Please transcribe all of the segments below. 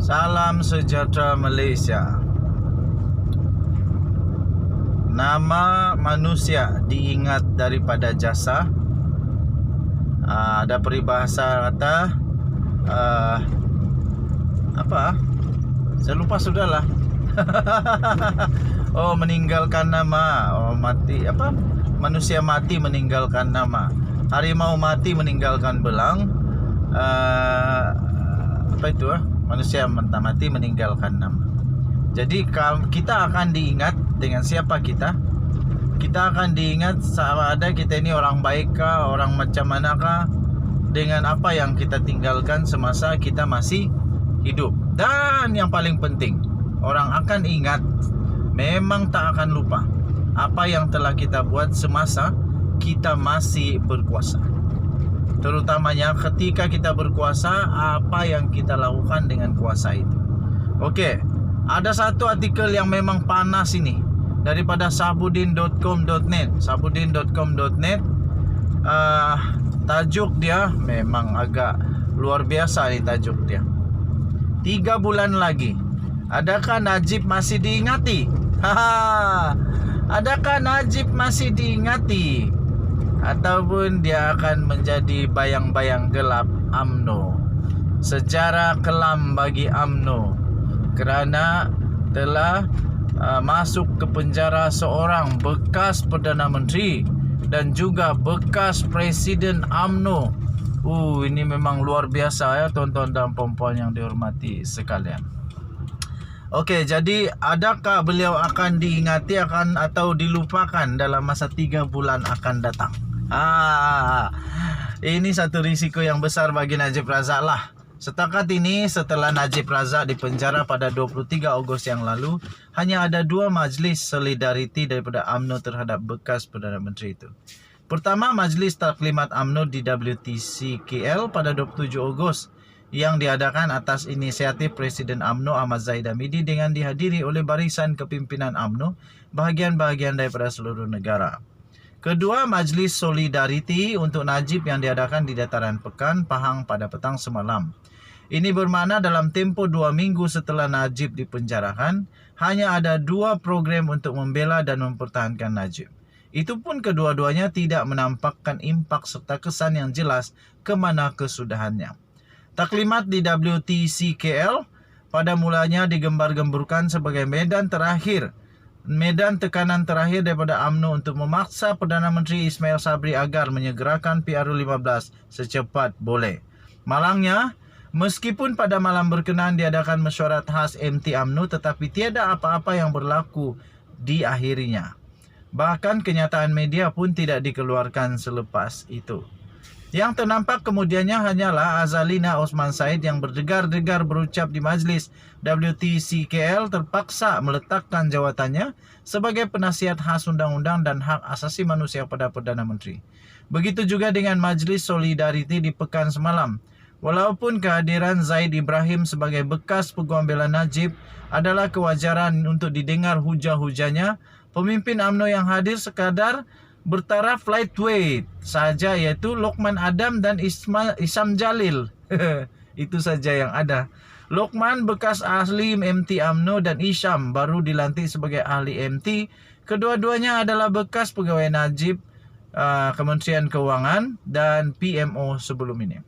Salam sejahtera Malaysia. Nama manusia diingat daripada jasa. Ada peribahasa kata apa? Saya lupa sudahlah. Oh, meninggalkan nama. Oh, mati apa? Manusia mati meninggalkan nama. Harimau mati meninggalkan belang. Apa itu? Manusia mati meninggalkan nama. Jadi kita akan diingat dengan siapa kita. Kita akan diingat sama ada kita ini orang baik kah, orang macam manakah, dengan apa yang kita tinggalkan semasa kita masih hidup. Dan yang paling penting, orang akan ingat, memang tak akan lupa apa yang telah kita buat semasa kita masih berkuasa. Terutamanya ketika kita berkuasa, apa yang kita lakukan dengan kuasa itu. Oke, ada satu artikel yang memang panas ini daripada sabudin.com.net. Sabudin.com.net. Tajuk dia memang agak luar biasa nih tajuk dia. 3 bulan lagi, adakah Najib masih diingati? Adakah Najib masih diingati? Ataupun dia akan menjadi bayang-bayang gelap UMNO. Sejarah kelam bagi UMNO kerana telah masuk ke penjara seorang bekas Perdana Menteri dan juga bekas Presiden UMNO. Ini memang luar biasa ya tuan-tuan dan puan-puan yang dihormati sekalian. Okey, jadi adakah beliau akan diingati atau dilupakan dalam masa 3 bulan akan datang? Ini satu risiko yang besar bagi Najib Razak lah. Setakat ini, setelah Najib Razak dipenjara pada 23 Ogos yang lalu, hanya ada 2 majlis solidariti daripada UMNO terhadap bekas Perdana Menteri itu. Pertama, Majlis Taklimat UMNO di WTC KL pada 27 Ogos yang diadakan atas inisiatif Presiden UMNO Ahmad Zahid Hamidi dengan dihadiri oleh barisan kepimpinan UMNO bahagian-bahagian daripada seluruh negara. Kedua, Majlis Solidariti untuk Najib yang diadakan di Dataran Pekan, Pahang pada petang semalam. Ini bermakna dalam tempoh 2 minggu setelah Najib dipenjarakan, hanya ada 2 program untuk membela dan mempertahankan Najib. Itu pun kedua-duanya tidak menampakkan impak serta kesan yang jelas ke mana kesudahannya. Taklimat di WTC KL pada mulanya digembar-gemburkan sebagai medan tekanan terakhir daripada UMNO untuk memaksa Perdana Menteri Ismail Sabri agar menyegerakan PRU15 secepat boleh. Malangnya, meskipun pada malam berkenaan diadakan mesyuarat khas MT UMNO, tetapi tiada apa-apa yang berlaku di akhirnya. Bahkan kenyataan media pun tidak dikeluarkan selepas itu. Yang ternampak kemudiannya hanyalah Azalina Osman Said yang berdegar-degar berucap di majlis WTC KL terpaksa meletakkan jawatannya sebagai penasihat khas undang-undang dan hak asasi manusia pada Perdana Menteri. Begitu juga dengan Majlis Solidariti di pekan semalam. Walaupun kehadiran Zaid Ibrahim sebagai bekas peguam bela Najib adalah kewajaran untuk didengar hujah-hujahnya, pemimpin UMNO yang hadir sekadar bertaraf lightweight saja, iaitu Lokman Adam dan Isam Jalil. Itu saja yang ada. Lokman bekas ahli MT UMNO dan Isam baru dilantik sebagai ahli MT. Kedua-duanya adalah bekas pegawai Najib, Kementerian Keuangan dan PMO sebelum ini.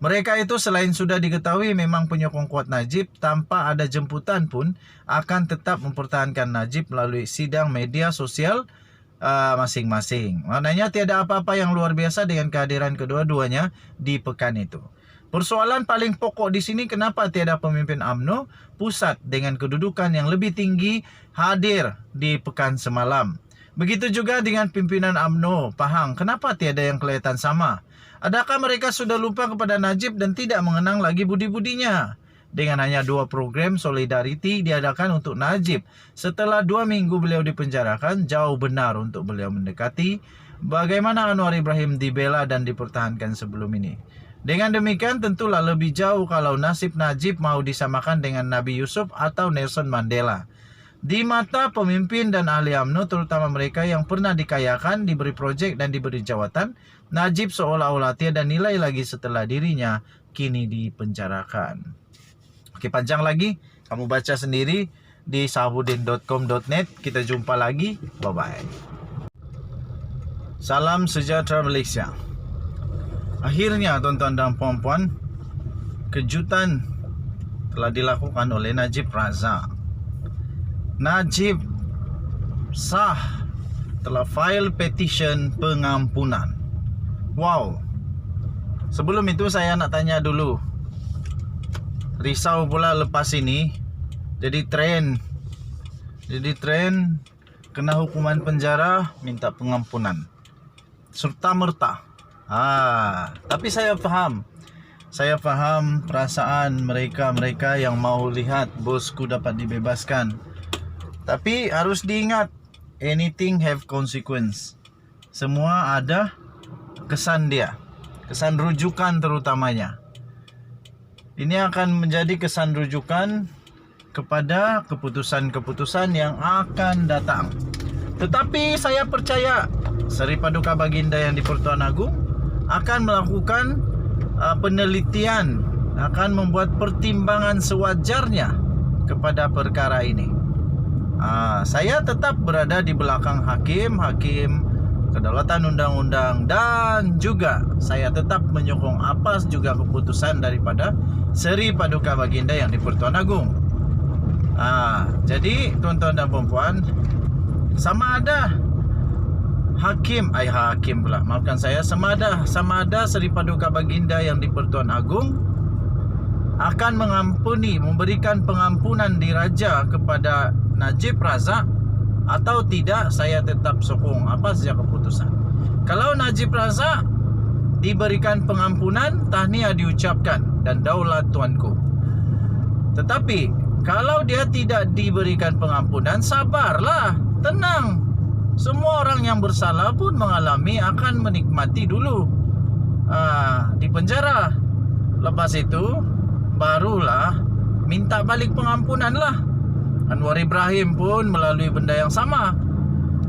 Mereka itu selain sudah diketahui memang penyokong kuat Najib, tanpa ada jemputan pun akan tetap mempertahankan Najib melalui sidang media sosial masing-masing. Maknanya tiada apa-apa yang luar biasa dengan kehadiran kedua-duanya di pekan itu. Persoalan paling pokok di sini, kenapa tiada pemimpin UMNO pusat dengan kedudukan yang lebih tinggi hadir di pekan semalam. Begitu juga dengan pimpinan UMNO Pahang, kenapa tiada yang kelihatan sama? Adakah mereka sudah lupa kepada Najib dan tidak mengenang lagi budi-budinya? Dengan hanya 2 program solidariti diadakan untuk Najib setelah 2 minggu beliau dipenjarakan, jauh benar untuk beliau mendekati bagaimana Anwar Ibrahim dibela dan dipertahankan sebelum ini. Dengan demikian tentulah lebih jauh kalau nasib Najib mau disamakan dengan Nabi Yusuf atau Nelson Mandela. Di mata pemimpin dan ahli UMNO, terutama mereka yang pernah dikayakan, diberi projek dan diberi jawatan, Najib seolah-olah tiada nilai lagi setelah dirinya kini dipenjarakan. Okey, panjang lagi, kamu baca sendiri di sahbudin.com.net. Kita jumpa lagi. Bye-bye. Salam sejahtera Malaysia. Akhirnya tuan-tuan dan puan-puan, kejutan telah dilakukan oleh Najib Razak. Najib sah telah file petition pengampunan. Wow. Sebelum itu saya nak tanya dulu. Risau pula lepas ini jadi trend kena hukuman penjara, minta pengampunan serta merta. Tapi saya faham perasaan mereka yang mau lihat bosku dapat dibebaskan. Tapi harus diingat, anything have consequence. Semua ada kesan dia, kesan rujukan terutamanya. Ini akan menjadi kesan rujukan kepada keputusan-keputusan yang akan datang. Tetapi saya percaya Seri Paduka Baginda yang di Pertuan Agong akan melakukan penelitian, akan membuat pertimbangan sewajarnya kepada perkara ini. Saya tetap berada di belakang hakim kedaulatan undang-undang, dan juga saya tetap menyokong apa juga keputusan daripada Seri Paduka Baginda yang di Pertuan Agong. Jadi tuan-tuan dan puan-puan, sama ada sama ada Seri Paduka Baginda yang di Pertuan Agong akan mengampuni, memberikan pengampunan diraja kepada Najib Razak atau tidak, saya tetap sokong apa saja keputusan. Kalau Najib Razak diberikan pengampunan, tahniah diucapkan dan daulat tuanku. Tetapi kalau dia tidak diberikan pengampunan, sabarlah, tenang. Semua orang yang bersalah pun mengalami, akan menikmati dulu di penjara. Lepas itu barulah minta balik pengampunan lah. Anwar Ibrahim pun melalui benda yang sama.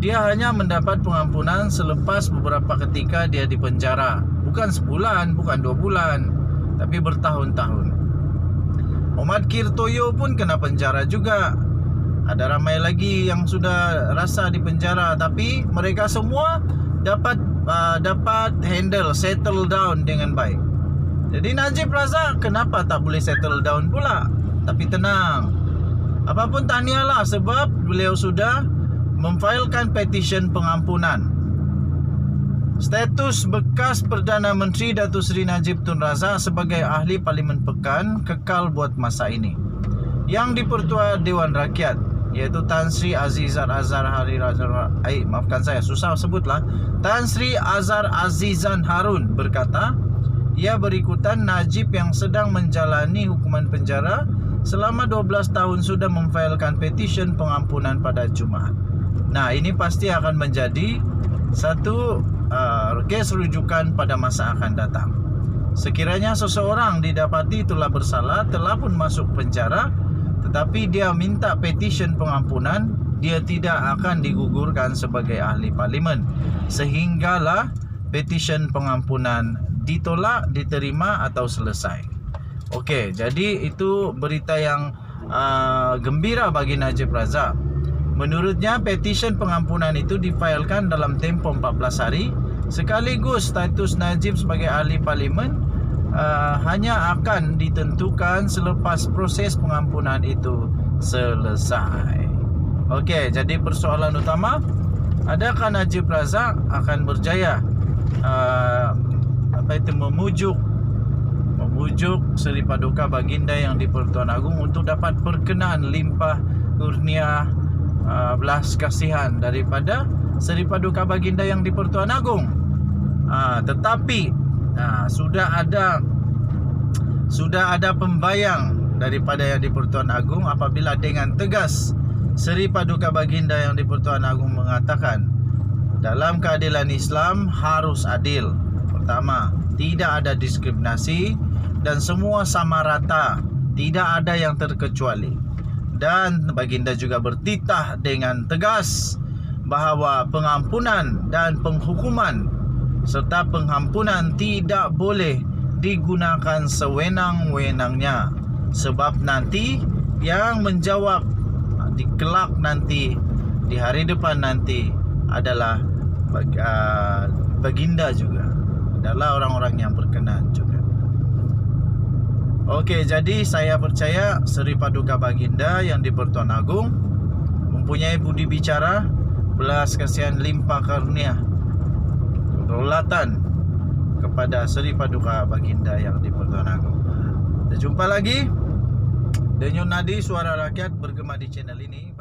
Dia hanya mendapat pengampunan selepas beberapa ketika dia di penjara. Bukan sebulan, bukan 2 bulan, tapi bertahun-tahun. Muhammad Kirtoyo pun kena penjara juga. Ada ramai lagi yang sudah rasa di penjara, tapi mereka semua dapat settle down dengan baik. Jadi Najib Razak kenapa tak boleh settle down pula? Tapi tenang, apapun tahniahlah, sebab beliau sudah memfailkan petition pengampunan. Status bekas Perdana Menteri Datuk Seri Najib Tun Razak sebagai ahli Parlimen Pekan kekal buat masa ini. Yang di-Pertua Dewan Rakyat, iaitu Tan Sri Azizan Azhar Tan Sri Azhar Azizan Harun berkata, ia berikutan Najib yang sedang menjalani hukuman penjara selama 12 tahun sudah memfailkan petition pengampunan pada Jumaat. Nah, ini pasti akan menjadi satu kes rujukan pada masa akan datang. Sekiranya seseorang didapati telah bersalah, telah pun masuk penjara, tetapi dia minta petition pengampunan, dia tidak akan digugurkan sebagai ahli parlimen, sehinggalah petition pengampunan ditolak, diterima atau selesai. Okey, jadi itu berita yang gembira bagi Najib Razak. Menurutnya petition pengampunan itu difailkan dalam tempoh 14 hari, sekaligus status Najib sebagai ahli parlimen hanya akan ditentukan selepas proses pengampunan itu selesai. Okey, jadi persoalan utama, adakah Najib Razak akan berjaya memujuk Seri Paduka Baginda yang di Pertuan Agong untuk dapat berkenaan limpah kurnia belas kasihan daripada Seri Paduka Baginda yang di Pertuan Agong. Tetapi sudah ada pembayang daripada yang di Pertuan Agong apabila dengan tegas Seri Paduka Baginda yang di Pertuan Agong mengatakan dalam keadilan Islam harus adil. Pertama, tidak ada diskriminasi dan semua sama rata, tidak ada yang terkecuali. Dan Baginda juga bertitah dengan tegas bahawa pengampunan dan penghukuman serta pengampunan tidak boleh digunakan sewenang-wenangnya. Sebab nanti yang menjawab di kelak nanti, di hari depan nanti adalah baginda juga, adalah orang-orang yang berkenan juga. Okey, jadi saya percaya Seri Paduka Baginda yang di-Pertuan Agong mempunyai budi bicara, belas kasihan limpah karunia, kedaulatan kepada Seri Paduka Baginda yang di-Pertuan Agong. Kita jumpa lagi. Denyut nadi suara rakyat bergema di channel ini.